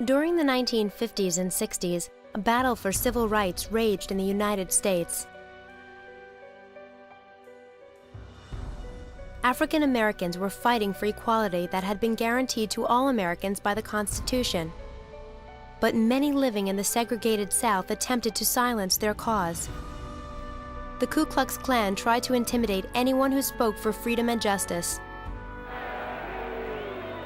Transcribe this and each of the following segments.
During the 1950s and 60s, a battle for civil rights raged in the United States. African Americans were fighting for equality that had been guaranteed to all Americans by the Constitution. But many living in the segregated South attempted to silence their cause. The Ku Klux Klan tried to intimidate anyone who spoke for freedom and justice.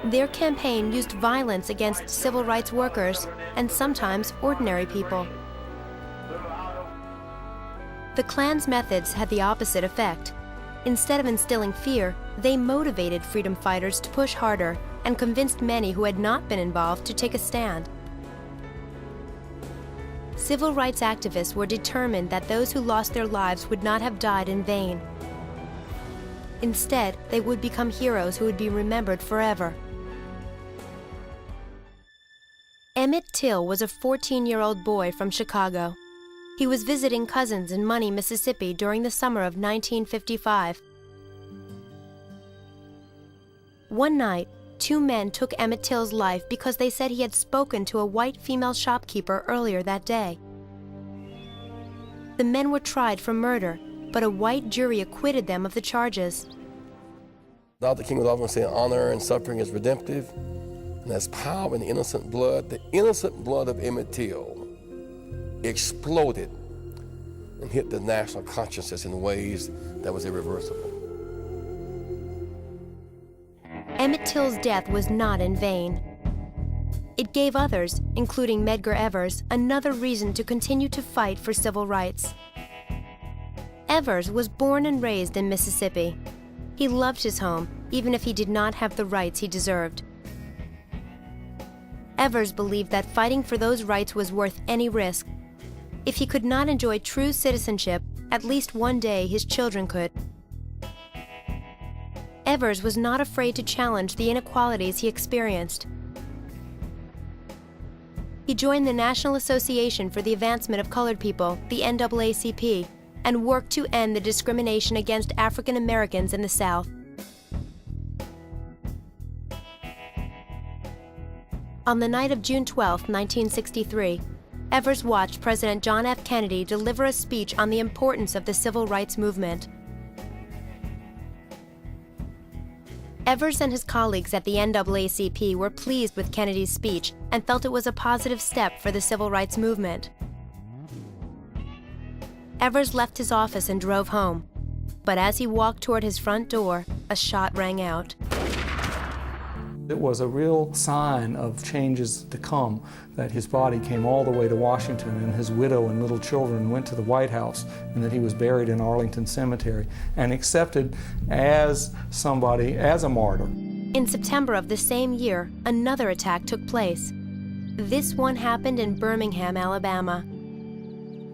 Their campaign used violence against civil rights workers and sometimes ordinary people. The Klan's methods had the opposite effect. Instead of instilling fear, they motivated freedom fighters to push harder and convinced many who had not been involved to take a stand. Civil rights activists were determined that those who lost their lives would not have died in vain. Instead, they would become heroes who would be remembered forever. Emmett Till was a 14-year-old boy from Chicago. He was visiting cousins in Money, Mississippi during the summer of 1955. One night, two men took Emmett Till's life because they said he had spoken to a white female shopkeeper earlier that day. The men were tried for murder, but a white jury acquitted them of the charges. Dr. King was often saying honor and suffering is redemptive, and there's power in the innocent blood. The innocent blood of Emmett Till exploded and hit the national consciousness in ways that was irreversible. Emmett Till's death was not in vain. It gave others, including Medgar Evers, another reason to continue to fight for civil rights. Evers was born and raised in Mississippi. He loved his home, even if he did not have the rights he deserved. Evers believed that fighting for those rights was worth any risk. If he could not enjoy true citizenship, at least one day his children could. Evers was not afraid to challenge the inequalities he experienced. He joined the National Association for the Advancement of Colored People, the NAACP, and worked to end the discrimination against African Americans in the South. On the night of June 12, 1963, Evers watched President John F. Kennedy deliver a speech on the importance of the civil rights movement. Evers and his colleagues at the NAACP were pleased with Kennedy's speech and felt it was a positive step for the civil rights movement. Evers left his office and drove home, but as he walked toward his front door, a shot rang out. It was a real sign of changes to come, that his body came all the way to Washington and his widow and little children went to the White House, and that he was buried in Arlington Cemetery and accepted as somebody, as a martyr. In September of the same year, another attack took place. This one happened in Birmingham, Alabama.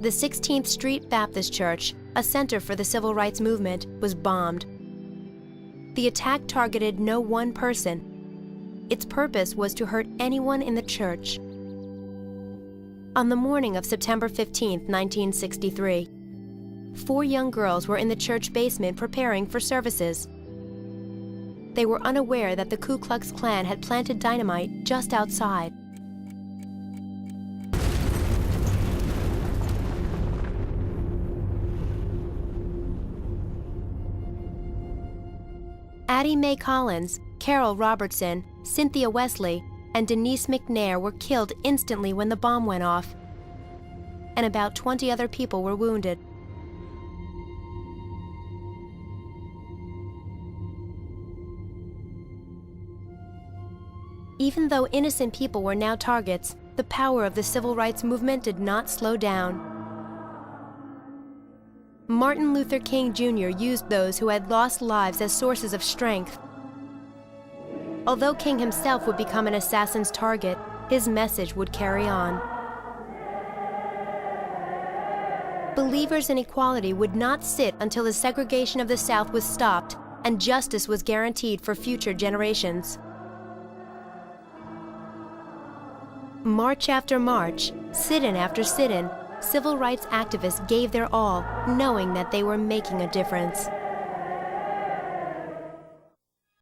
The 16th Street Baptist Church, a center for the civil rights movement, was bombed. The attack targeted no one person. Its purpose was to hurt anyone in the church. On the morning of September 15, 1963, 4 young girls were in the church basement preparing for services. They were unaware that the Ku Klux Klan had planted dynamite just outside. Addie Mae Collins, Carol Robertson, Cynthia Wesley, and Denise McNair were killed instantly when the bomb went off, and about 20 other people were wounded. Even though innocent people were now targets, the power of the civil rights movement did not slow down. Martin Luther King Jr. used those who had lost lives as sources of strength. Although King himself would become an assassin's target, his message would carry on. Believers in equality would not sit until the segregation of the South was stopped and justice was guaranteed for future generations. March after march, sit-in after sit-in, civil rights activists gave their all, knowing that they were making a difference.